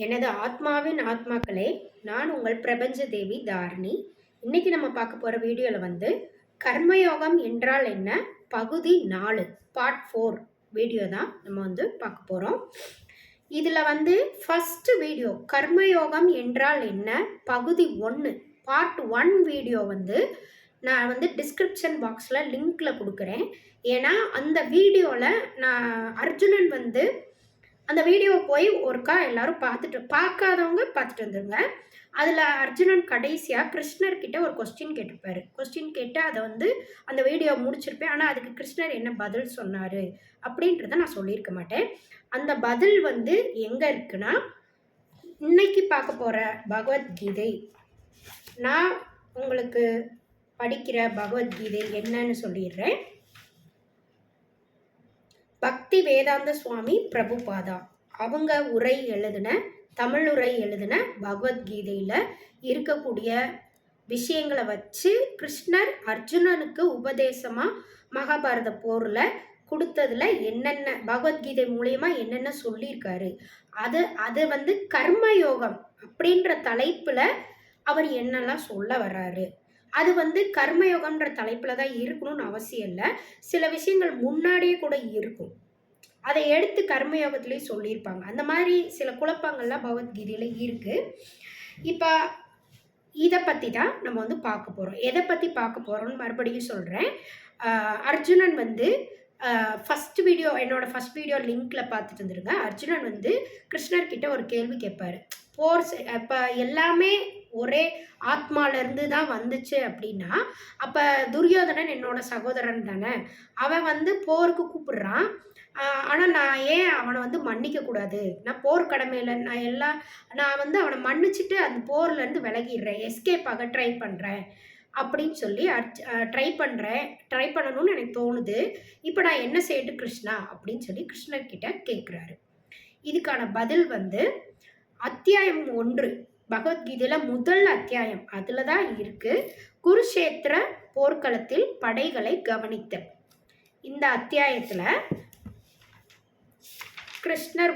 எனது ஆத்மாவின் ஆத்மாக்களே, நான் உங்கள் பிரபஞ்ச தேவி தாரிணி. இன்னைக்கு நம்ம பார்க்க போகிற வீடியோவில் கர்மயோகம் என்றால் என்ன, பகுதி 4 பார்ட் 4 வீடியோ தான் நம்ம பார்க்க போகிறோம். இதில் ஃபஸ்ட்டு வீடியோ கர்மயோகம் என்றால் என்ன பகுதி 1 பார்ட் 1 வீடியோ நான் டிஸ்கிரிப்ஷன் பாக்ஸில் லிங்க்கில் கொடுக்குறேன். ஏன்னா அந்த வீடியோவில் நான் அர்ஜுனன் அந்த வீடியோவை போய் ஒருக்கா எல்லாரும் பார்க்காதவங்க பார்த்துட்டு வந்துருங்க. அதில் அர்ஜுனன் கடைசியாக கிருஷ்ணர்கிட்ட ஒரு கொஸ்டின் கேட்டிருப்பாரு. கொஸ்டின் கேட்டு அதை அந்த வீடியோ முடிச்சிருப்பேன். ஆனால் அதுக்கு கிருஷ்ணர் என்ன பதில் சொன்னார் அப்படின்றத நான் சொல்லியிருக்க மாட்டேன். அந்த பதில் எங்கே இருக்குன்னா, இன்னைக்கு பார்க்க போகிற பகவத்கீதை, நான் உங்களுக்கு படிக்கிற பகவத்கீதை என்னன்னு சொல்லிடுறேன். பக்தி வேதாந்த சுவாமி பிரபுபாதா அவங்க உரை எழுதின, தமிழுரை எழுதின பகவத்கீதையில் இருக்கக்கூடிய விஷயங்களை வச்சு கிருஷ்ணர் அர்ஜுனனுக்கு உபதேசமாக மகாபாரத போரில் கொடுத்ததில் என்னென்ன பகவத்கீதை மூலயமா என்னென்ன சொல்லியிருக்காரு, அது கர்மயோகம் அப்படின்ற தலைப்பில் அவர் என்னெல்லாம் சொல்ல வர்றாரு. அது கர்மயோகம்ன்ற தலைப்பில் தான் இருக்கணும்னு அவசியம் இல்லை. சில விஷயங்கள் முன்னாடியே கூட இருக்கும், அதை எடுத்து கர்மயோகத்துலேயும் சொல்லியிருப்பாங்க. அந்த மாதிரி சில குழப்பங்கள்லாம் பகவத்கீதையில் இருக்குது. இப்போ இதை பற்றி தான் நம்ம பார்க்க போகிறோம். எதை பற்றி பார்க்க போகிறோம்னு மறுபடியும் சொல்கிறேன். அர்ஜுனன் ஃபஸ்ட் வீடியோ, என்னோடய ஃபஸ்ட் வீடியோ லிங்க்கில் பார்த்துட்டு வந்துருங்க. அர்ஜுனன் கிருஷ்ணர்கிட்ட ஒரு கேள்வி கேட்பார். போர் இப்போ எல்லாமே ஒரே ஆத்மாலேருந்து தான் வந்துச்சு அப்படின்னா, அப்போ துரியோதனன் என்னோட சகோதரன் தானே, அவன் போருக்கு கூப்பிடுறான். ஆனால் நான் ஏன் அவனை மன்னிக்கக்கூடாது? நான் போர் கடமையில் நான் அவனை மன்னிச்சுட்டு அந்த போர்லேருந்து விலகிடுறேன், எஸ்கேப் ஆக ட்ரை பண்ணுறேன் அப்படின்னு சொல்லி ட்ரை பண்ணணும்னு எனக்கு தோணுது. இப்போ நான் என்ன செய்யட்டு கிருஷ்ணா அப்படின்னு சொல்லி கிருஷ்ணர்கிட்ட கேட்குறாரு. இதுக்கான பதில் அத்தியாயம் 1 பகவத்கீதையில் முதல் அத்தியாயம், அதில் தான் இருக்குது. குருஷேத்திர போர்க்களத்தில் படைகளை கவனித்தல். இந்த அத்தியாயத்தில் கிருஷ்ணர்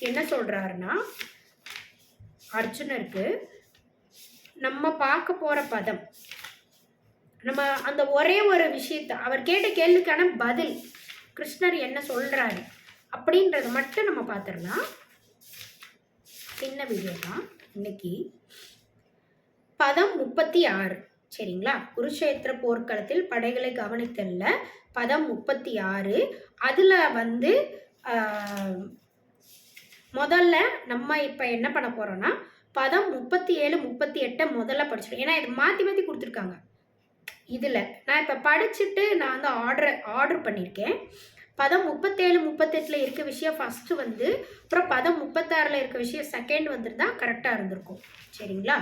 என்ன சொல்கிறாருன்னா, அர்ஜுனருக்கு நம்ம பார்க்க போகிற பதம், நம்ம அந்த ஒரே ஒரு விஷயத்தை, அவர் கேட்ட கேள்விக்கான பதில் கிருஷ்ணர் என்ன சொல்கிறாரு அப்படின்றத மட்டும் நம்ம பார்த்துடலாம். சின்ன வீடியோ தான் இன்னைக்கு. பதம் 36 சரிங்களா? குருஷேத்திர போர்க்களத்தில் படைகளை கவனித்தல்ல பதம் 36. அதில் முதல்ல நம்ம இப்போ என்ன பண்ண போகிறோன்னா, பதம் 37 38 முதல்ல படிச்சிடும். ஏன்னா இது மாற்றி மாற்றி கொடுத்துருக்காங்க. இதில் நான் இப்போ படிச்சுட்டு நான் ஆர்டர் பண்ணியிருக்கேன். பதம் 37 38 இருக்க விஷயம் ஃபஸ்ட்டு அப்புறம் பதம் 36 இருக்க விஷயம் செகண்ட் வந்திருந்தா கரெக்டாக இருந்திருக்கும். சரிங்களா?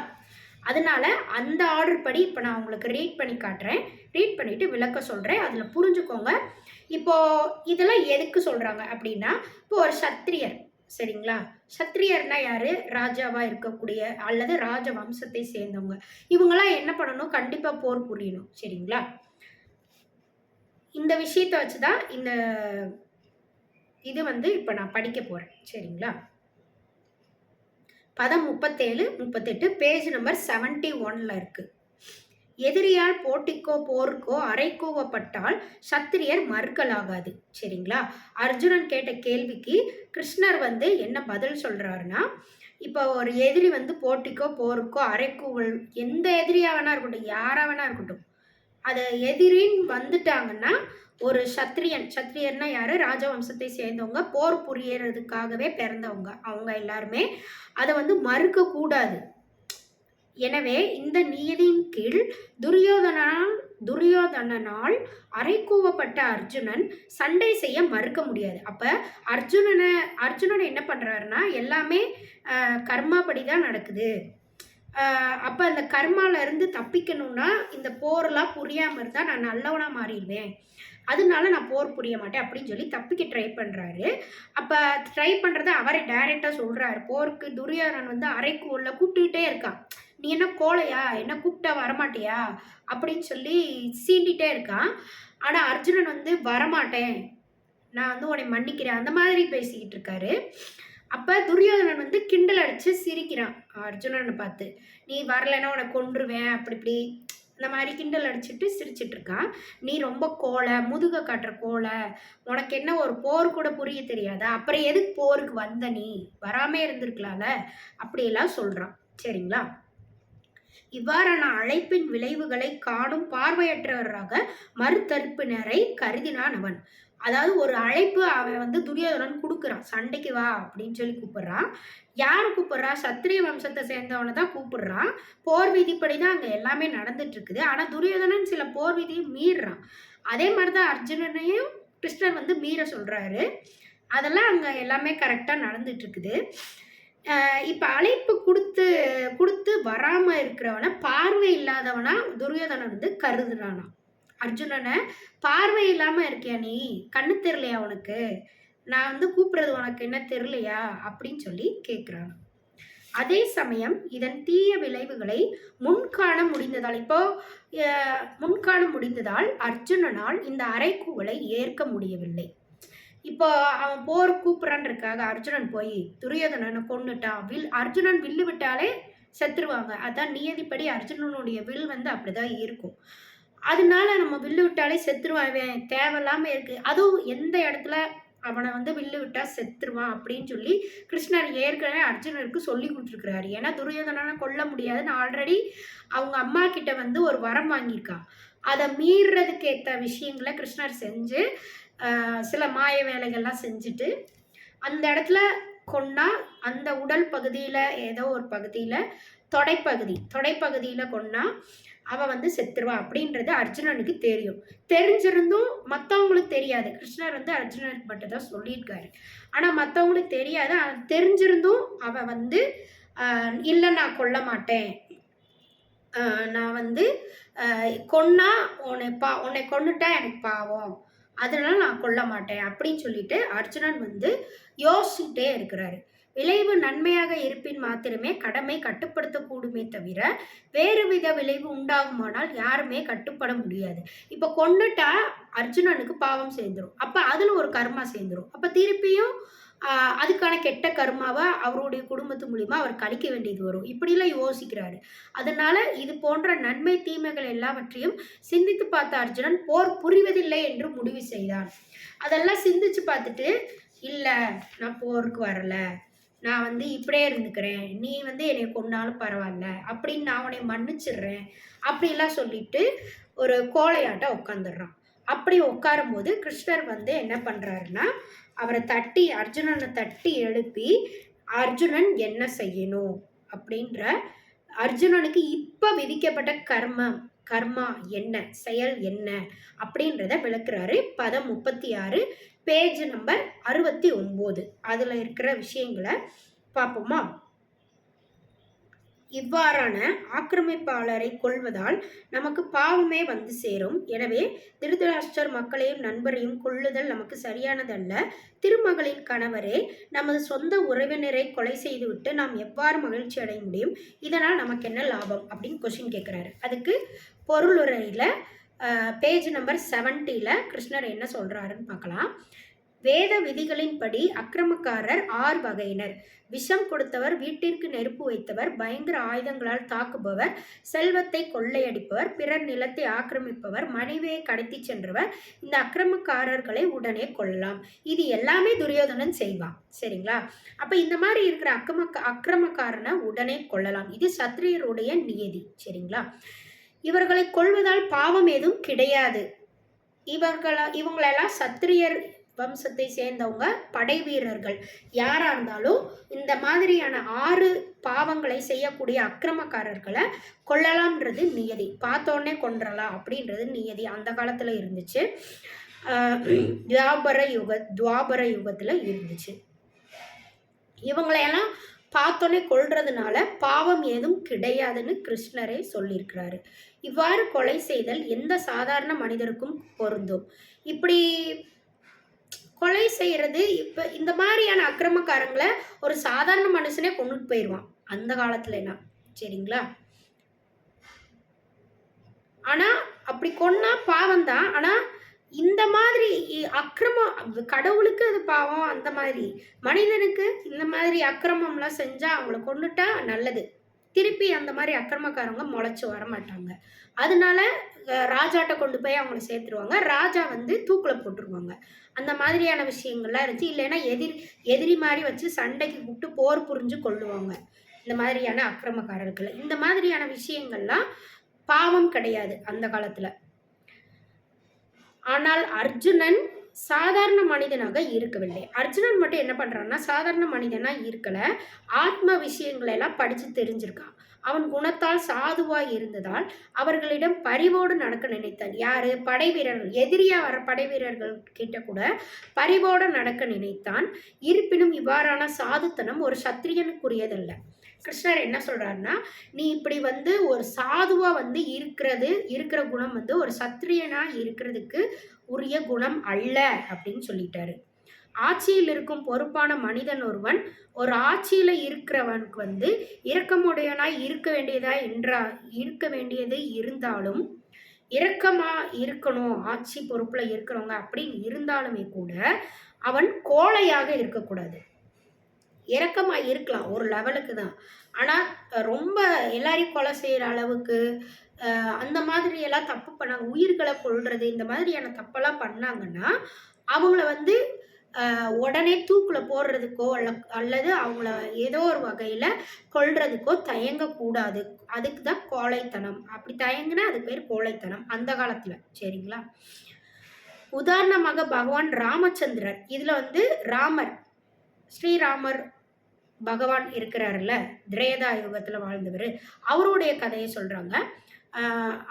அதனால அந்த ஆர்டர் படி இப்போ நான் உங்களுக்கு ரீட் பண்ணி காட்டுறேன். ரீட் பண்ணிவிட்டு விளக்க சொல்கிறேன், அதில் புரிஞ்சுக்கோங்க. இப்போது இதெல்லாம் எதுக்கு சொல்கிறாங்க அப்படின்னா, இப்போ ஒரு சத்திரியர், சரிங்களா? சத்திரியர்னா யார்? ராஜாவாக இருக்கக்கூடிய அல்லது ராஜ வம்சத்தை சேர்ந்தவங்க. இவங்களாம் என்ன பண்ணணும்? கண்டிப்பாக போர் புரியணும். சரிங்களா? இந்த விஷயத்தை வச்சு தான் இது இப்போ நான் படிக்க போகிறேன். சரிங்களா? பதம் 37 38 பேஜ் நம்பர் 71 இருக்குது. எதிரியால் போட்டிக்கோ போருக்கோ அரைக்கூவப்பட்டால் சத்திரியர் மறுக்கலாகாது. சரிங்களா? அர்ஜுனன் கேட்ட கேள்விக்கு கிருஷ்ணர் என்ன பதில் சொல்கிறாருன்னா, இப்போ ஒரு எதிரி போட்டிக்கோ போருக்கோ அரைக்கூவல், எந்த எதிரியாக வேணா இருக்கட்டும், யாராக வேணா இருக்கட்டும், அதை எதிரின்னு வந்துட்டாங்கன்னா, ஒரு சத்திரியர்னா யார்? ராஜவம்சத்தை சேர்ந்தவங்க, போர் புரியறதுக்காகவே பிறந்தவங்க, அவங்க எல்லாருமே அதை மறுக்கக்கூடாது. எனவே இந்த நீதியின் கீழ் துரியோதனனால் அரைக்கூவப்பட்ட அர்ஜுனன் சண்டை செய்ய மறுக்க முடியாது. அப்போ அர்ஜுனன் என்ன பண்ணுறாருன்னா, எல்லாமே கர்மாப்படி தான் நடக்குது. அப்போ அந்த கர்மாவிலேருந்து தப்பிக்கணும்னா இந்த போரெலாம் புரியாமல் இருந்தால் நான் நல்லவனாக மாறிடுவேன், அதனால நான் போர் புரிய மாட்டேன் அப்படின்னு சொல்லி தப்பிக்க ட்ரை பண்ணுறாரு. அப்போ ட்ரை பண்ணுறத அவரை டைரெக்டாக சொல்கிறாரு. போருக்கு துரியோதனன் அரைக்கூவல்ல கூப்பிட்டுக்கிட்டே இருக்கான். நீ என்ன கோழையா, என்ன கூப்பிட்டா வரமாட்டியா அப்படின்னு சொல்லி சீண்டிகிட்டே இருக்கான். ஆனால் அர்ஜுனன் வரமாட்டேன், நான் உன்னை மன்னிக்கிறேன், அந்த மாதிரி பேசிக்கிட்டு இருக்காரு. அப்போ துரியோதனன் வந்து கிண்டல் அடித்து சிரிக்கிறான் அர்ஜுனனை பார்த்து. நீ வரலைன்னா உன்னை கொன்றுவேன் அப்படி இப்படி இந்த மாதிரி கிண்டல் அடிச்சுட்டு சிரிச்சிட்டு இருக்கான். நீ ரொம்ப கோலை, முதுக காட்டுற கோலை, உனக்கு என்ன ஒரு போர் கூட புரிய தெரியாதா, அப்புறம் எதுக்கு போருக்கு வந்த, நீ வராமே இருந்திருக்கலாம்ல அப்படியெல்லாம் சொல்றான். சரிங்களா? இவ்வாறான அழைப்பின் விளைவுகளை காணும் பார்வையற்றவராக மறுதரப்பினரை கருதினான் அவன். அதாவது ஒரு அழைப்பு அவன் வந்து துரியோதனன் கொடுக்குறான், சண்டைக்கு வா அப்படின்னு சொல்லி கூப்பிடுறான். யாரை கூப்பிடுறா? சத்திரிய வம்சத்தை சேர்ந்தவனை தான் கூப்பிடுறான். போர் விதிப்படி தான் அங்கே எல்லாமே நடந்துட்டு இருக்குது. ஆனால் துரியோதனன் சில போர் விதியை மீறுறான். அதே மாதிரி தான் அர்ஜுனனையும் கிருஷ்ணர் வந்து மீற சொல்றாரு. அதெல்லாம் அங்கே எல்லாமே கரெக்டாக நடந்துட்டு இருக்குது. இப்போ அழைப்பு கொடுத்து வராமல் இருக்கிறவனை பார்வை இல்லாதவனா துரியோதனன் வந்து கருதுறானா. அர்ஜுனனை பார்வை இல்லாமல் இருக்கியா, நீ கண்ணு தெரியலையா உனக்கு, நான் வந்து கூப்பிடுறது உனக்கு என்ன தெரியலையா அப்படின்னு சொல்லி கேட்குறான். அதே சமயம் இதன் தீய விளைவுகளை முன்காண முடிந்ததால் அர்ஜுனனால் இந்த அறைகூவலை ஏற்க முடியவில்லை. இப்போ அவன் போர் கூப்பிட்றான்றதுக்காக அர்ஜுனன் போய் துரியோதனனை கொன்னுட்டான். அர்ஜுனன் வில்லு விட்டாலே செத்துருவாங்க. அதான் நியதிப்படி அர்ஜுனனுடைய வில் வந்து அப்படிதான் இருக்கும். அதனால நம்ம வில்லு விட்டாலே செத்துருவான், தேவையில்லாமல் இருக்கு. அதுவும் எந்த இடத்துல அவனை வந்து வில்லு விட்டா செத்துருவான் அப்படின்னு சொல்லி கிருஷ்ணர் ஏற்கனவே அர்ஜுனருக்கு சொல்லி கொடுத்துருக்குறாரு. ஏன்னா துரியோதனனை கொல்ல முடியாதுன்னு ஆல்ரெடி அவங்க அம்மா கிட்ட வந்து ஒரு வரம் வாங்கியிருக்கான். அதை மீறதுக்கு ஏற்ற விஷயங்களை கிருஷ்ணர் செஞ்சு சில மாய வேலைகள்லாம் செஞ்சுட்டு அந்த இடத்துல கொன்னா அந்த உடல் பகுதியில் ஏதோ ஒரு பகுதியில் தொடைப்பகுதியில் கொன்னா அவன் வந்து செத்துருவா அப்படின்றது அர்ஜுனனுக்கு தெரியும். தெரிஞ்சிருந்தும் மற்றவங்களுக்கு தெரியாது. கிருஷ்ணர் வந்து அர்ஜுனனுக்கு மட்டும் தான் சொல்லியிருக்காரு. ஆனால் மற்றவங்களுக்கு தெரியாது. தெரிஞ்சிருந்தும் அவன் வந்து இல்லை நான் கொல்ல மாட்டேன், நான் வந்து கொன்னா உன்னை கொன்னுட்டா எனக்கு பாவம், அதனால நான் கொல்ல மாட்டேன் அப்படின்னு சொல்லிட்டு அர்ஜுனன் வந்து யோசிச்சுட்டே இருக்கிறாரு. விளைவு நன்மையாக இருப்பின் மாத்திரமே கடமை கட்டுப்படுத்தக்கூடுமே தவிர வேறு வித விளைவு உண்டாகுமானால் யாருமே கட்டுப்பட முடியாது. இப்போ கொன்னுட்டா அர்ஜுனனுக்கு பாவம் சேர்ந்துடும். அப்போ அதில் ஒரு கர்மா சேர்ந்துடும். அப்போ திருப்பியும் அதுக்கான கெட்ட கர்மாவை அவருடைய குடும்பத்து மூலிமா அவர் கழிக்க வேண்டியது வரும். இப்படிலாம் யோசிக்கிறாரு. அதனால இது போன்ற நன்மை தீமைகள் எல்லாவற்றையும் சிந்தித்து பார்த்த அர்ஜுனன் போர் புரிவதில்லை என்று முடிவு செய்தான். அதெல்லாம் சிந்திச்சு பார்த்துட்டு, இல்லை நான் போருக்கு வரல, நான் வந்து இப்படியே இருந்துக்கிறேன், நீ வந்து என்னை கொண்டாலும் பரவாயில்ல அப்படின்னு நான் உன்னை மன்னிச்சிடுறேன் அப்படிலாம் சொல்லிட்டு ஒரு கோழையாட்டம் உட்காந்துடுறான். அப்படி உட்காரும்போது கிருஷ்ணர் வந்து என்ன பண்ணுறாருன்னா, அர்ஜுனனை தட்டி எழுப்பி அர்ஜுனன் என்ன செய்யணும் அப்படின்ற அர்ஜுனனுக்கு இப்போ விதிக்கப்பட்ட கர்மா என்ன, செயல் என்ன அப்படின்றத விளக்குறாரு. பதம் 36, பேஜ் நம்பர் 69. அதில் இருக்கிற விஷயங்களை பார்ப்போமா? இவ்வாறான ஆக்கிரமிப்பாளரை கொள்வதால் நமக்கு பாவமே வந்து சேரும். எனவே திருதராஷ்டிரர் மக்களையும் நண்பரையும் கொள்ளுதல் நமக்கு சரியானதல்ல. திருமகளின் கணவரே நமது சொந்த உறவினரை கொலை செய்துவிட்டு நாம் எவ்வாறு மகிழ்ச்சி அடைய முடியும்? இதனால் நமக்கு என்ன லாபம் அப்படின்னு கொஸ்டின் கேட்குறாரு. அதுக்கு பொருளுரையில் பேஜ் நம்பர் 70 கிருஷ்ணர் என்ன சொல்கிறாருன்னு பார்க்கலாம். வேத விதிகளின்படி அக்கிரமக்காரர் 6 வகையினர். விஷம் கொடுத்தவர், வீட்டிற்கு நெருப்பு வைத்தவர், பயங்கர ஆயுதங்களால் தாக்குபவர், செல்வத்தை கொள்ளையடிப்பவர், பிறர் நிலத்தை ஆக்கிரமிப்பவர், மனைவியை கடத்தி சென்றவர். இந்த அக்கிரமக்காரர்களை உடனே கொள்ளலாம். இது எல்லாமே துரியோதனன் செய்வான். சரிங்களா? அப்போ இந்த மாதிரி இருக்கிற அக்கிரமக்காரனை உடனே கொள்ளலாம். இது சத்திரியருடைய நியதி. சரிங்களா? இவர்களை கொள்வதால் பாவம் எதுவும் கிடையாது. இவங்களெல்லாம் சத்திரியர் வம்சத்தை சேர்ந்தவங்க, படை வீரர்கள் யாராக இருந்தாலும் இந்த மாதிரியான 6 பாவங்களை செய்யக்கூடிய அக்கிரமக்காரர்களை கொள்ளலாம்ன்றது நியதி. பார்த்தோன்னே கொன்றலாம் அப்படின்றது நியதி அந்த காலத்தில் இருந்துச்சு. துவாபர யுகத்தில் இருந்துச்சு. இவங்களையெல்லாம் பார்த்தோன்னே கொள்றதுனால பாவம் ஏதும் கிடையாதுன்னு கிருஷ்ணரே சொல்லியிருக்கிறாரு. இவ்வாறு கொலை செய்தல் எந்த சாதாரண மனிதருக்கும் பொருந்தும். இப்படி கொலை செய்கிறது இப்போ இந்த மாதிரியான அக்கிரமக்காரங்களை ஒரு சாதாரண மனுஷனே கொண்டுட்டு போயிடுவான் அந்த காலத்துலலாம். சரிங்களா? ஆனால் அப்படி கொன்னா பாவம் தான். ஆனால் இந்த மாதிரி அக்கிரமம் கடவுளுக்கு அது பாவம், அந்த மாதிரி மனிதனுக்கு இந்த மாதிரி அக்கிரமம்லாம் செஞ்சா அவங்கள கொண்டுட்டா நல்லது. திருப்பி அந்த மாதிரி அக்கிரமக்காரங்க முளைச்சு வர மாட்டாங்க. அதனால ராஜாட்ட கொண்டு போய் அவங்கள சேர்த்துருவாங்க. ராஜா வந்து தூக்குல போட்டுருவாங்க. அந்த மாதிரியான விஷயங்கள்லாம் இருந்துச்சு. இல்லைன்னா எதிரி மாதிரி வச்சு சண்டைக்கு கூப்பிட்டு போர் புரிஞ்சு கொள்ளுவாங்க. இந்த மாதிரியான அக்கிரமக்காரர்கள். இந்த மாதிரியான விஷயங்கள்லாம் பாவம் கிடையாது அந்த காலத்துல. ஆனால் அர்ஜுனன் சாதாரண மனிதனாக இருக்கவில்லை. அர்ஜுனன் மட்டும் என்ன பண்றான்னா, சாதாரண மனிதனா இருக்கல. ஆத்ம விஷயங்களை எல்லாம் படிச்சு தெரிஞ்சிருக்கான். அவன் குணத்தால் சாதுவாய் இருந்ததால் அவர்களிடம் பரிவோடு நடக்க நினைத்தான். யாரு? படை வீரர்கள். எதிரியா வர படை வீரர்கள் கிட்ட கூட பரிவோடு நடக்க நினைத்தான். இருப்பினும் இவ்வாறான சாதுத்தனம் ஒரு சத்திரியனுக்குரியதல்ல. கிருஷ்ணர் என்ன சொல்றாருன்னா, நீ இப்படி வந்து ஒரு சாதுவா வந்து இருக்கிற குணம் வந்து ஒரு சத்திரியனா இருக்கிறதுக்கு உரிய குணம் அல்ல அப்படின்னு சொல்லிட்டாரு. ஆட்சியில் இருக்கும் பொறுப்பான மனிதன் ஒருவன் ஒரு ஆட்சியில இருக்கிறவனுக்கு வந்து இரக்கமுடையவனாய் இருக்க வேண்டியது இருந்தாலும், இரக்கமா இருக்கணும் ஆட்சி பொறுப்புல இருக்கிறவங்க அப்படின்னு இருந்தாலுமே கூட அவன் கோழையாக இருக்கக்கூடாது. இரக்கமா இருக்கலாம் ஒரு லெவலுக்கு தான். ஆனா ரொம்ப எல்லாரையும் கொலை செய்யற அளவுக்கு அந்த மாதிரி எல்லாம் தப்பு பண்ணாங்க. உயிர்களை கொல்றது இந்த மாதிரியான தப்பெல்லாம் பண்ணாங்கன்னா, அவங்கள வந்து உடனே தூக்குல போடுறதுக்கோ அல்லது அவங்கள ஏதோ ஒரு வகையில கொல்றதுக்கோ தயங்கக்கூடாது. அதுக்கு தான் கோழைத்தனம். அப்படி தயங்குனா அதுக்கு பேர் கோழைத்தனம் அந்த காலத்துல. சரிங்களா? உதாரணமாக பகவான் ராமச்சந்திரர். இதுல வந்து ராமர், ஸ்ரீராமர் பகவான் இருக்கிறாருல்ல, திரேதா யுகத்துல வாழ்ந்தவர். அவருடைய கதையை சொல்றாங்க.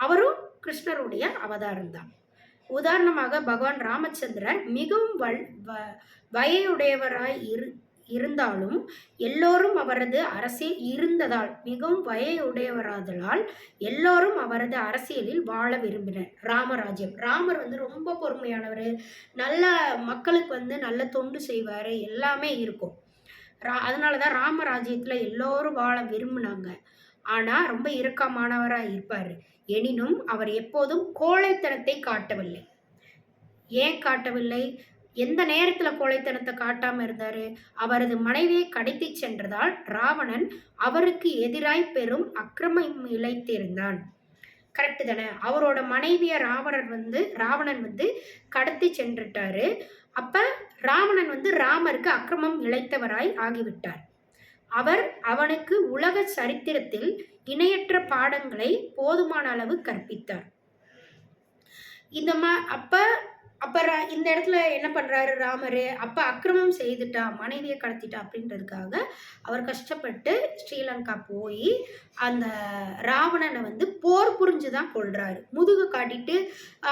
அவரும் கிருஷ்ணருடைய அவதாரம் தான். உதாரணமாக பகவான் ராமச்சந்திரர் மிகவும் வயதுடையவராய் இருந்தாலும் எல்லோரும் அவரது அரசியல் இருந்ததால் மிகவும் வயதுடையவராதலால் எல்லோரும் அவரது அரசியலில் வாழ விரும்பினர். ராமராஜ்யம். ராமர் வந்து ரொம்ப பொறுமையானவர், நல்ல மக்களுக்கு வந்து நல்ல தொண்டு செய்வார், எல்லாமே இருக்கும். அதனால தான் ராமராஜ்யத்தில் எல்லோரும் வாழ விரும்பினாங்க. ஆனால் ரொம்ப இறுக்கமானவராக இருப்பார். எனினும் அவர் எப்போதும் கோழைத்தனத்தை காட்டவில்லை. ஏன் காட்டவில்லை? எந்த நேரத்தில் கோழைத்தனத்தை காட்டாமல் இருந்தார்? அவரது மனைவியை கடத்தி சென்றதால் ராவணன் அவருக்கு எதிராய் பெரும் அக்கிரமம் இழைத்திருந்தான். கரெக்டு தானே? அவரோட மனைவியை ராவணன் வந்து கடத்தி சென்றுட்டாரு. அப்ப ராவணன் வந்து ராமருக்கு அக்கிரமம் இழைத்தவராய் ஆகிவிட்டார். அவனுக்கு உலக சரித்திரத்தில் இணையற்ற பாடங்களை போதுமான அளவு கற்பித்தார். அப்ப இந்த இடத்துல என்ன பண்றாரு ராமரு? அப்ப அக்கிரமம் செய்துட்டா, மனைவியை கடத்திட்டா அப்படின்றதுக்காக அவர் கஷ்டப்பட்டு ஸ்ரீலங்கா போய் அந்த ராவணனை வந்து போர் புரிஞ்சுதான் கொள்றாரு. முதுகு காட்டிட்டு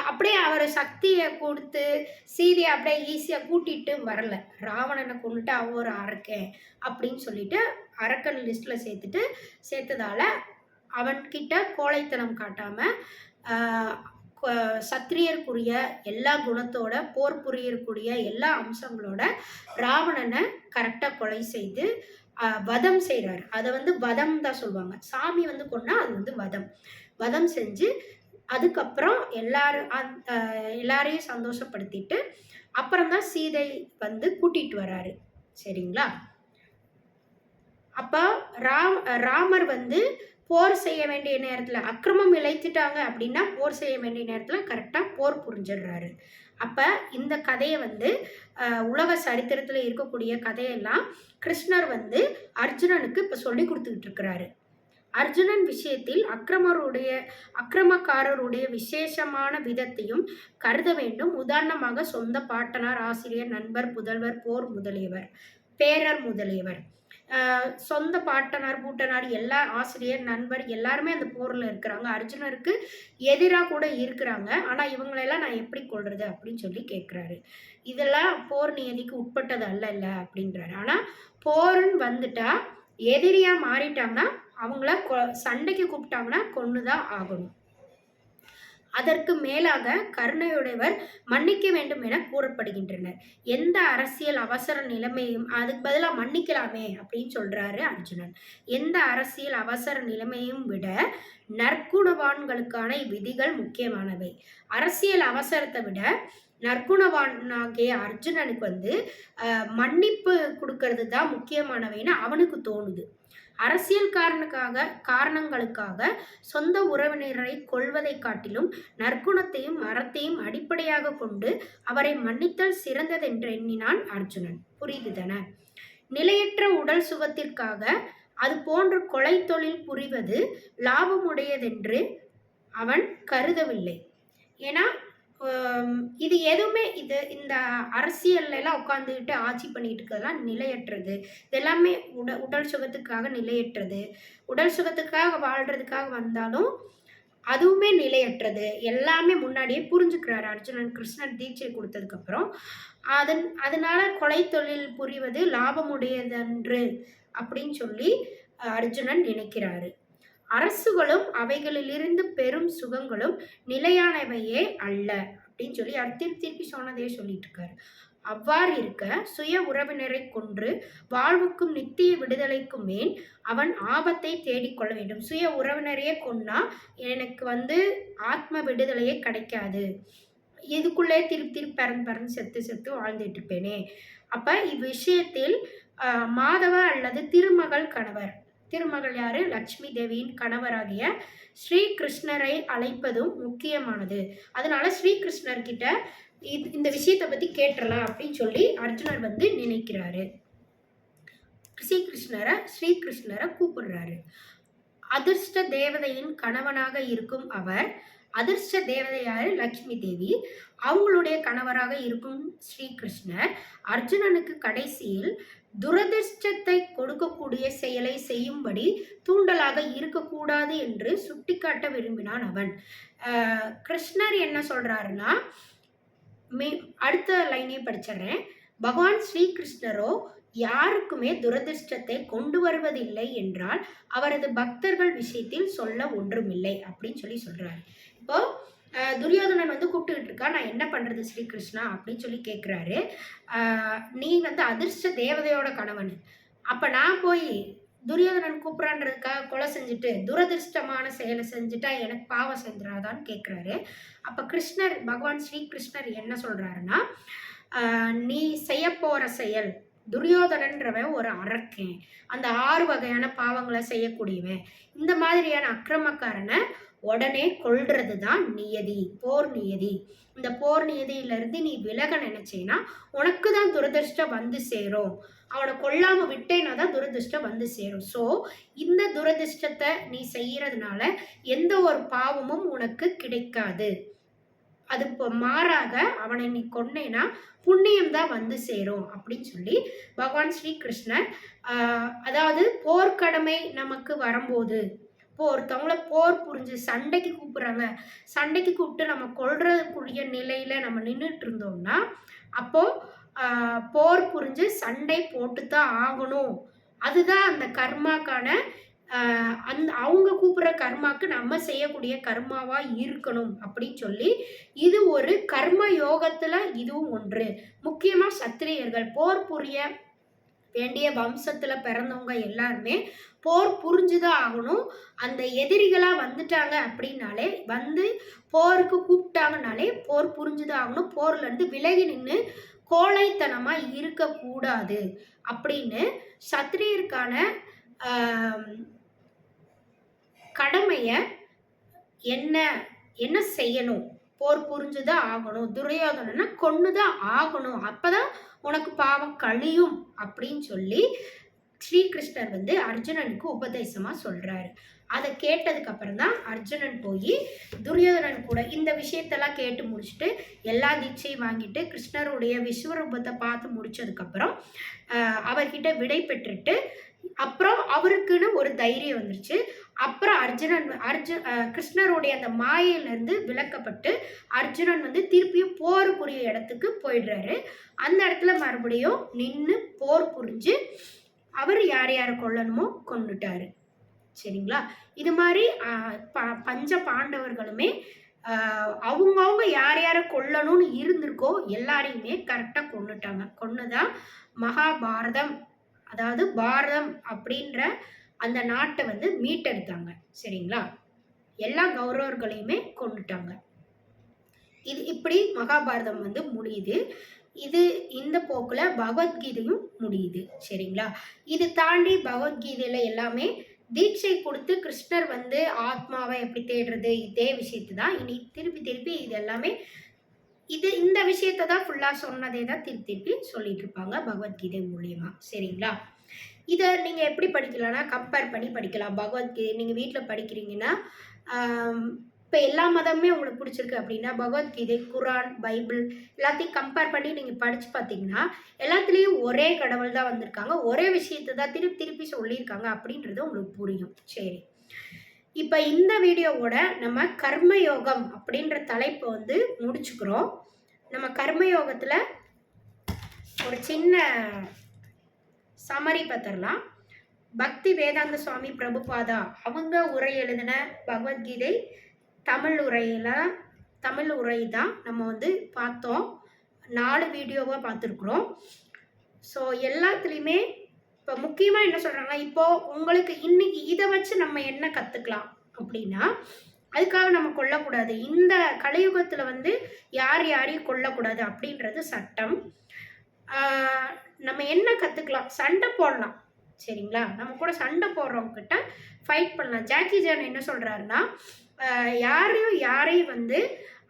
அப்படியே அவரை சக்தியை கொடுத்து சீதையை அப்படியே ஈஸியா கூட்டிட்டு வரல. ராவணனை கொண்டுட்டு ஒரு அரக்கன் அப்படின்னு சொல்லிட்டு அரக்கன் லிஸ்ட்ல சேர்த்ததால அவன்கிட்ட கோழைத்தனம் காட்டாம சத்திரியருக்குரிய எல்லா குணத்தோட போர் புரியக்கூடிய எல்லா அம்சங்களோட ராவணனை கரெக்டாக கொலை செய்து வதம் செய்கிறாரு. அதை வந்து வதம் தான் சொல்லுவாங்க. சாமி வந்து கொன்னா அது வந்து வதம் செஞ்சு அதுக்கப்புறம் எல்லாரையும் சந்தோஷப்படுத்திட்டு அப்புறம்தான் சீதை வந்து கூட்டிட்டு வராரு. சரிங்களா? அப்போ ராமர் வந்து போர் செய்ய வேண்டிய நேரத்தில் அக்கிரமம் இழைத்துட்டாங்க அப்படின்னா போர் செய்ய வேண்டிய நேரத்தில் கரெக்டாக போர் புரிஞ்சிடுறாரு. அப்போ இந்த கதையை வந்து உலக சரித்திரத்தில் இருக்கக்கூடிய கதையெல்லாம் கிருஷ்ணர் வந்து அர்ஜுனனுக்கு இப்போ சொல்லி கொடுத்துக்கிட்டு இருக்கிறாரு. அர்ஜுனன் விஷயத்தில் அக்கிரமக்காரருடைய விசேஷமான விதத்தையும் கருத வேண்டும். உதாரணமாக சொந்த பாட்டனார், ஆசிரியர், நண்பர், புதல்வர், போர் முதலியவர், பேரர் முதலியவர். சொந்த பாட்டனார், பூட்டனார், எல்லா ஆசிரியர், நண்பர் எல்லாருமே அந்த போரில் இருக்கிறாங்க. அர்ஜுனருக்கு எதிராக கூட இருக்கிறாங்க. ஆனால் இவங்களெல்லாம் நான் எப்படி கொள்றது அப்படின்னு சொல்லி கேட்குறாரு. இதெல்லாம் போர் நியதிக்கு உட்பட்டது அல்ல அப்படின்றாரு. ஆனால் போருன்னு வந்துட்டா எதிரியாக மாறிட்டாங்கன்னா அவங்கள சண்டைக்கு கூப்பிட்டாங்கன்னா கொன்னுதான் ஆகணும். அதற்கு மேலாக கருணையுடையவர் மன்னிக்க வேண்டும் என கூறப்படுகின்றனர். எந்த அரசியல் அவசர நிலைமையும் அதுக்கு பதிலாக மன்னிக்கலாமே அப்படின்னு சொல்றாரு அர்ஜுனன். எந்த அரசியல் அவசர நிலைமையும் விட நற்குணவான்களுக்கான விதிகள் முக்கியமானவை. அரசியல் அவசரத்தை விட நற்குணவானாகிய அர்ஜுனனுக்கு மன்னிப்பு கொடுக்கறது தான் முக்கியமானவைன்னு அவனுக்கு தோணுது. அரசியல் காரணங்களுக்காக சொந்த உறவினரை கொள்வதை காட்டிலும் நற்குணத்தையும் அறத்தையும் அடிப்படையாக கொண்டு அவரை மன்னித்தல் சிறந்ததென்று எண்ணினான் அர்ஜுனன். புரியுதுதான? நிலையற்ற உடல் சுகத்திற்காக அது போன்ற கொலை தொழில் புரிவது லாபமுடையதென்று அவன் கருதவில்லை. ஏன்னா இது எதுவுமே இந்த அரசியல்லாம் உட்காந்துக்கிட்டு ஆட்சி பண்ணிட்டு இருக்கிறதெல்லாம் நிலையற்றது. இதெல்லாமே உடல் சுகத்துக்காக நிலையற்றது. உடல் சுகத்துக்காக வாழ்றதுக்காக வந்தாலும் அதுவுமே நிலையற்றது. எல்லாமே முன்னாடியே புரிஞ்சுக்கிறாரு அர்ஜுனன் கிருஷ்ணன் தீட்சை கொடுத்ததுக்கப்புறம். அதனால கொலை தொழில் புரிவது லாபமுடையதன்று அப்படின்னு சொல்லி அர்ஜுனன் நினைக்கிறாரு. அரசுகளும் அவைகளிலிருந்து பெரும் சுகங்களும் நிலையானவையே அல்ல அப்படின்னு சொல்லி திருப்பி சொன்னதே சொல்லிட்டு இருக்காரு. அவ்வாறு இருக்க சுய உறவினரை கொன்று வாழ்வுக்கும் நித்திய விடுதலைக்கும் மேல் அவன் ஆபத்தை தேடிக்கொள்ள வேண்டும். சுய உறவினரையே கொன்னா எனக்கு ஆத்ம விடுதலையே கிடைக்காது, இதுக்குள்ளே திருப்பி பறந்து செத்து வாழ்ந்துட்டு இருப்பேனே. அப்ப இவ்விஷயத்தில் மாதவ அல்லது திருமகள் யாரு? லட்சுமி தேவியின் கணவராகிய ஸ்ரீகிருஷ்ணரை அழைப்பதும் முக்கியமானது. அதனால ஸ்ரீகிருஷ்ணர்கிட்ட இந்த விஷயத்தை பத்தி கேட்டுடலாம் அப்படின்னு சொல்லி அர்ஜுனர் நினைக்கிறாரு. ஸ்ரீகிருஷ்ணரை கூப்பிடுறாரு. அதிர்ஷ்ட தேவதையின் கணவனாக இருக்கும் அவர், அதிர்ஷ்ட தேவதை யாரு? லட்சுமி தேவி. அவங்களுடைய கணவராக இருக்கும் ஸ்ரீகிருஷ்ணர் அர்ஜுனனுக்கு கடைசியில் துரதிர்ஷ்டத்தை கொடுக்கக்கூடிய செயலை செய்யும்படி தூண்டலாக இருக்கக்கூடாது என்று சுட்டிக்காட்ட விரும்பினான் அவன். கிருஷ்ணர் என்ன சொல்றாருன்னா, அடுத்த லைனே படிச்சிடறேன். பகவான் ஸ்ரீகிருஷ்ணரோ யாருக்குமே துரதிர்ஷ்டத்தை கொண்டு வருவதில்லை என்றால் அவரது பக்தர்கள் விஷயத்தில் சொல்ல ஒன்றுமில்லை அப்படின்னு சொல்றாரு. இப்போ துரியோதனன் கூப்பிட்டுக்கிட்டு இருக்கா, நான் என்ன பண்றது ஸ்ரீகிருஷ்ணா அப்படின்னு சொல்லி கேட்குறாரு. நீ அதிர்ஷ்ட தேவதையோட கணவன், அப்ப நான் போய் துரியோதனன் கூப்பிடான்றதுக்காக கொலை செஞ்சுட்டு துரதிருஷ்டமான செயலை செஞ்சுட்டா எனக்கு பாவம் செஞ்சிடாதான்னு கேட்குறாரு. அப்ப பகவான் ஸ்ரீகிருஷ்ணர் என்ன சொல்றாருன்னா, நீ செய்ய போற செயல், துரியோதனன்றவன் ஒரு அரக்கன், அந்த 6 வகையான பாவங்களை செய்யக்கூடியவன், இந்த மாதிரியான அக்கிரமக்காரனை உடனே கொல்றது தான் நியதி, போர் நியதி. இந்த போர் நியதியிலிருந்து நீ விலக நினைச்சேன்னா உனக்கு தான் துரதிருஷ்டம் சேரும். அவனை கொல்லாம விட்டேன்னா தான் துரதிருஷ்டம் சேரும். ஸோ இந்த துரதிருஷ்டத்தை நீ செய்யறதுனால எந்த ஒரு பாவமும் உனக்கு கிடைக்காது. அது மாறாக அவனை நீ கொன்னேன்னா புண்ணியம் தான் சேரும் அப்படின்னு சொல்லி பகவான் ஸ்ரீகிருஷ்ணர் அதாவது போர்க்கடமை நமக்கு வரும்போது, ஒருத்தவங்கள போர் புரிஞ்சு சண்டைக்கு கூப்பிடுறாங்க, சண்டைக்கு கூப்பிட்டு நம்ம கொல்றதுக்குரிய நிலையில நம்ம நின்றுட்டு இருந்தோம்னா அப்போ போர் புரிஞ்சு சண்டை போட்டுத்தான் ஆகணும். அதுதான் அந்த கர்மாக்கான அவங்க கூப்பிடுற கர்மாக்கு நம்ம செய்யக்கூடிய கர்மாவா இருக்கணும் அப்படின்னு சொல்லி இது ஒரு கர்ம யோகத்துல இதுவும் ஒன்று. முக்கியமா சத்திரியர்கள், போர் புரிய வேண்டிய வம்சத்துல பிறந்தவங்க எல்லாருமே போர் புரிஞ்சுதான் ஆகணும். அந்த எதிரிகளா வந்துட்டாங்க அப்படின்னாலே போருக்கு கூப்பிட்டாங்கனாலே போர் புரிஞ்சுதான் ஆகணும். போர்ல இருந்து விலகி நின்று கோழைத்தனமா இருக்கக்கூடாது அப்படின்னு சத்திரியருக்கான கடமைய என்ன செய்யணும், போர் புரிஞ்சுதான் ஆகணும், துரியோதனனை கொன்னுதான் ஆகணும், அப்பதான் உனக்கு பாவம் கழியும் அப்படின்னு சொல்லி ஸ்ரீகிருஷ்ணர் அர்ஜுனனுக்கு உபதேசமா சொல்றாரு. அதை கேட்டதுக்கு அப்புறம் தான் அர்ஜுனன் போய் துரியோதனன் கூட இந்த விஷயத்தெல்லாம் கேட்டு முடிச்சுட்டு எல்லா தீட்சையும் வாங்கிட்டு கிருஷ்ணருடைய விஸ்வரூபத்தை பார்த்து முடிச்சதுக்கப்புறம் அவர்கிட்ட விடை பெற்றுட்டு அப்புறம் அவருக்குன்னு ஒரு தைரியம் வந்துருச்சு. அப்புறம் கிருஷ்ணருடைய அந்த மாயிலிருந்து விலக்கப்பட்டு அர்ஜுனன் திருப்பியும் போருக்குரிய இடத்துக்கு போயிடுறாரு. அந்த இடத்துல மறுபடியும் நின்று போர் புரிஞ்சு அவர் யார் யாரை கொல்லணுமோ கொண்டுட்டாரு. சரிங்களா? இது மாதிரி பஞ்ச பாண்டவர்களுமே அவங்கவுங்க யார் யாரை கொல்லணும்னு இருந்திருக்கோ எல்லாரையுமே கரெக்டாக கொன்னுட்டாங்க. கொன்னுதான் மகாபாரதம், அதாவது பாரதம் அப்படின்ற அந்த நாட்டை வந்து மீட்டெடுத்தாங்க. சரிங்களா? எல்லா கௌரவர்களையுமே கொன்னுட்டாங்க. இது இப்படி மகாபாரதம் வந்து முடியுது. இந்த போக்குல பகவத்கீதையும் முடியுது. சரிங்களா? இது தாண்டி பகவத்கீதையில எல்லாமே தீட்சை கொடுத்து கிருஷ்ணர் வந்து ஆத்மாவை எப்படி தேடுறது இதே விஷயத்தை தான் இனி திருப்பி திருப்பி இது எல்லாமே இந்த விஷயத்தை தான் ஃபுல்லாக சொன்னதே தான் திருப்பி திருப்பி சொல்லிட்டு இருப்பாங்க பகவத்கீதை மூலியமா. சரிங்களா? இதை நீங்கள் எப்படி படிக்கலாம்னா கம்பேர் பண்ணி படிக்கலாம். பகவத்கீதை நீங்கள் வீட்டில் படிக்கிறீங்கன்னா இப்போ எல்லா மதமுமே உங்களுக்கு பிடிச்சிருக்கு அப்படின்னா பகவத்கீதை, குரான், பைபிள் எல்லாத்தையும் கம்பேர் பண்ணி நீங்கள் படித்து பார்த்தீங்கன்னா எல்லாத்துலேயும் ஒரே கடவுள் தான் வந்திருக்காங்க, ஒரே விஷயத்தை தான் திருப்பி திருப்பி சொல்லியிருக்காங்க அப்படின்றது உங்களுக்கு புரியும். சரி, இப்போ இந்த வீடியோவோட நம்ம கர்மயோகம் அப்படின்ற தலைப்பை வந்து முடிச்சுக்கிறோம். நம்ம கர்மயோகத்தில் ஒரு சின்ன சமரி பார்த்துடலாம். பக்தி வேதாந்த சுவாமி பிரபுபாதா அவங்க உரை எழுதின பகவத்கீதை தமிழ் உரை தான் நம்ம வந்து பார்த்தோம். 4 வீடியோவாக பார்த்துருக்குறோம். ஸோ எல்லாத்துலேயுமே இப்போ முக்கியமாக என்ன சொல்கிறாங்கன்னா, இப்போது உங்களுக்கு இன்னைக்கு இதை வச்சு நம்ம என்ன கற்றுக்கலாம் அப்படின்னா, அதுக்காக நம்ம கொல்லக்கூடாது. இந்த கலியுகத்தில் வந்து யாரையும் கொல்லக்கூடாது அப்படின்றது சட்டம். நம்ம என்ன கற்றுக்கலாம்? சண்டை போடலாம். சரிங்களா? நம்ம கூட சண்டை போடுறவங்கக்கிட்ட ஃபைட் பண்ணலாம். ஜாக்கி ஜான் என்ன சொல்கிறாருன்னா, யாரையும் வந்து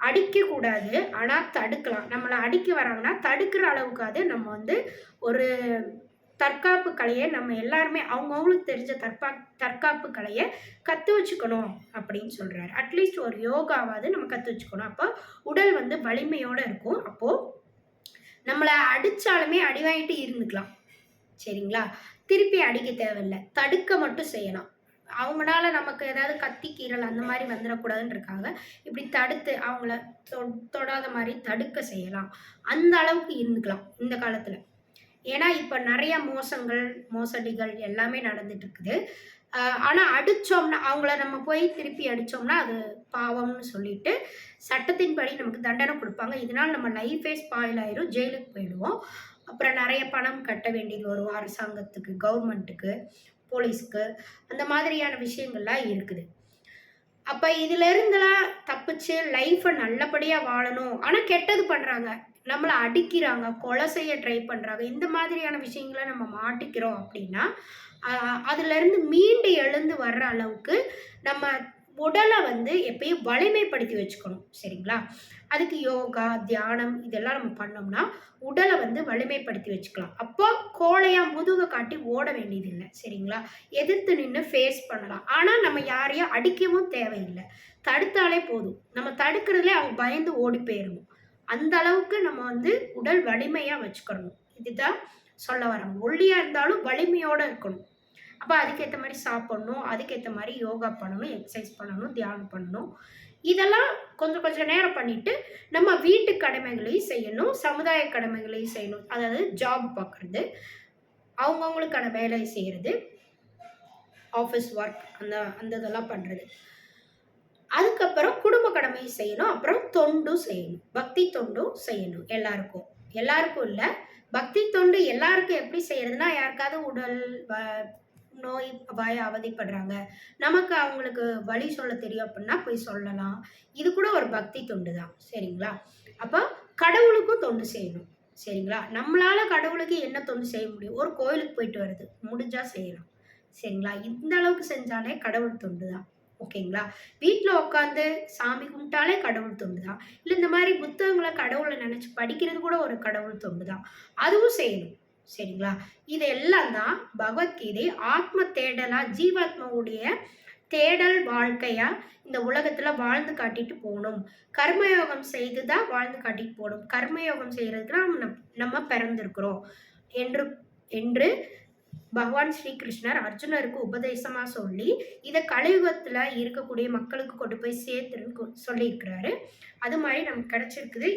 அடிக்கக்கூடாது, ஆனால் தடுக்கலாம். நம்மளை அடிக்க வராங்கன்னா தடுக்கிற அளவுக்காவது நம்ம வந்து ஒரு தற்காப்பு கலையை நம்ம எல்லாருமே அவங்கவுங்களுக்கு தெரிஞ்ச தற்காப்பு கலையை கற்று வச்சுக்கணும் அப்படின்னு சொல்கிறாரு. அட்லீஸ்ட் ஒரு யோகாவாவது நம்ம கற்று வச்சுக்கணும். அப்போ உடல் வந்து வலிமையோடு இருக்கும். அப்போது நம்மளை அடித்தாலுமே அடி வாங்கிட்டு இருந்துக்கலாம். சரிங்களா? திருப்பி அடிக்க தேவையில்லை, தடுக்க மட்டும் செய்யலாம். அவங்களால நமக்கு ஏதாவது கத்தி கீரல் அந்த மாதிரி வந்துடக்கூடாதுன்றக்காக இப்படி தடுத்து அவங்கள தொடாத மாதிரி தடுக்க செய்யலாம். அந்த அளவுக்கு இருந்துக்கலாம் இந்த காலத்தில். ஏன்னா இப்போ நிறைய மோசடிகள் எல்லாமே நடந்துட்டு இருக்குது. ஆனால் அடித்தோம்னா அவங்கள நம்ம போய் திருப்பி அடித்தோம்னா அது பாவம்னு சொல்லிட்டு சட்டத்தின்படி நமக்கு தண்டனை கொடுப்பாங்க. இதனால் நம்ம லைஃபே ஸ்பாயில் ஆயிரும், ஜெயிலுக்கு போயிடுவோம். அப்புறம் நிறைய பணம் கட்ட வேண்டியது வரும் அரசாங்கத்துக்கு, கவர்மெண்ட்டுக்கு, போலீஸ்க்கு. அந்த மாதிரியான விஷயங்கள்லாம் இருக்குது. அப்போ இதிலிருந்தெல்லாம் தப்பிச்சு லைஃப்பை நல்லபடியாக வாழணும். ஆனால் கெட்டது பண்ணுறாங்க, நம்மளை அடிக்கிறாங்க, கொலை செய்ய ட்ரை பண்ணுறாங்க. இந்த மாதிரியான விஷயங்களை நம்ம மாட்டிக்கிறோம் அப்படின்னா அதுலேருந்து மீண்டு எழுந்து வர்ற அளவுக்கு நம்ம உடலை வந்து எப்பயும் வலிமைப்படுத்தி வச்சுக்கணும். சரிங்களா? அதுக்கு யோகா, தியானம் இதெல்லாம் நம்ம பண்ணோம்னா உடலை வந்து வலிமைப்படுத்தி வச்சுக்கலாம். அப்போ கோழையாக முதுகை காட்டி ஓட வேண்டியதில்லை. சரிங்களா? எதிர்த்து நின்று ஃபேஸ் பண்ணலாம். ஆனால் நம்ம யாரையும் அடிக்கவும் தேவையில்லை, தடுத்தாலே போதும். நம்ம தடுக்கிறதுலே அவங்க பயந்து ஓடி போயிடணும். அந்த அளவுக்கு நம்ம வந்து உடல் வலிமையாக வச்சுக்கணும். இதுதான் சொல்ல வராங்க. ஒல்லியாக இருந்தாலும் வலிமையோடு இருக்கணும். அப்போ அதுக்கேற்ற மாதிரி சாப்பிட்ணும், அதுக்கேற்ற மாதிரி யோகா பண்ணணும், எக்ஸசைஸ் பண்ணணும், தியானம் பண்ணணும். இதெல்லாம் கொஞ்சம் நேரம் பண்ணிவிட்டு நம்ம வீட்டு கடமைகளையும் செய்யணும், சமுதாய கடமைகளையும் செய்யணும். அதாவது ஜாப் பார்க்குறது, அவங்கவுங்களுக்கான வேலையை செய்கிறது, ஆஃபீஸ் ஒர்க் அந்த இதெல்லாம் பண்ணுறது. அதுக்கப்புறம் குடும்ப கடமையும் செய்யணும், அப்புறம் தொண்டும் செய்யணும், பக்தி தொண்டும் செய்யணும். எல்லாருக்கும் இல்லை, பக்தி தொண்டு எல்லாருக்கும் எப்படி செய்யறதுன்னா, யாருக்காவது உடல் நோய் அவதிப்படுறாங்க, நமக்கு அவங்களுக்கு வழி சொல்ல தெரியும் அப்படின்னா போய் சொல்லலாம். இது கூட ஒரு பக்தி தொண்டு தான். சரிங்களா? அப்போ கடவுளுக்கும் தொண்டு செய்யணும். சரிங்களா? நம்மளால கடவுளுக்கு என்ன தொண்டு செய்ய முடியும்? ஒரு கோயிலுக்கு போயிட்டு வருது, முடிஞ்சா செய்யலாம். சரிங்களா? இந்த அளவுக்கு செஞ்சாலே கடவுள் தொண்டு தான். ஓகேங்களா? வீட்டில் உட்காந்து சாமி கும்பிட்டாலே கடவுள் தொண்டு தான். இல்லை இந்த மாதிரி புத்தகங்களை கடவுளை நினச்சி படிக்கிறது கூட ஒரு கடவுள் தொண்டு தான். அதுவும் செய்யணும். சரிங்களா? இதெல்லாம் தான் பகவத்கீதை ஆத்ம தேடலா, ஜீவாத்மாவுடைய தேடல் வாழ்க்கையா இந்த உலகத்துல வாழ்ந்து காட்டிட்டு போகணும். கர்மயோகம் செய்து தான் வாழ்ந்து காட்டிட்டு போகணும். கர்மயோகம் செய்யறதுக்கு நம்ம பிறந்திருக்கிறோம் என்று பகவான் ஸ்ரீகிருஷ்ணர் அர்ஜுனருக்கு உபதேசமா சொல்லி இதை கலியுகத்துல இருக்கக்கூடிய மக்களுக்கு கொண்டு போய் சேர்த்துன்னு சொல்லியிருக்கிறாரு. அது மாதிரி நமக்கு கிடைச்சிருக்குது.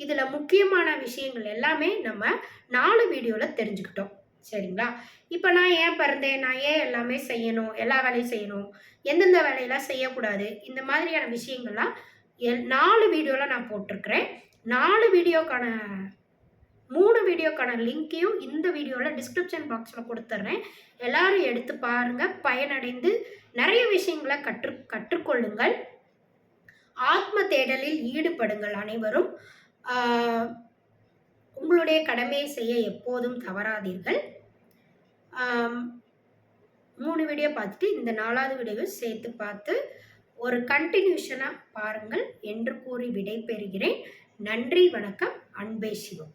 இதுல முக்கியமான விஷயங்கள் எல்லாமே நம்ம 4 வீடியோல தெரிஞ்சுக்கிட்டோம். சரிங்களா? இப்போ நான் ஏன் பிறந்தேன், நான் ஏன் எல்லாமே செய்யணும், எல்லா வேலையும் செய்யணும், எந்தெந்த வேலையெல்லாம் செய்யக்கூடாது, இந்த மாதிரியான விஷயங்கள்லாம் 4 வீடியோவில் நான் போட்டிருக்கிறேன். 3 வீடியோக்கான லிங்க்கையும் இந்த வீடியோவில் டிஸ்கிரிப்ஷன் பாக்ஸில் கொடுத்துட்றேன். எல்லாரும் எடுத்து பாருங்கள், பயனடைந்து நிறைய விஷயங்களை கற்றுக்கொள்ளுங்கள். ஆத்ம தேடலில் ஈடுபடுங்கள் அனைவரும். உங்களுடைய கடமையை செய்ய எப்போதும் தவறாதீர்கள். 3 வீடியோ பார்த்துட்டு இந்த 4வது வீடியோவை சேர்த்து பார்த்து ஒரு கண்டினியூஷனாக பாருங்கள் என்று கூறி விடை பெறுகிறேன். நன்றி, வணக்கம். அன்பே சிவம்.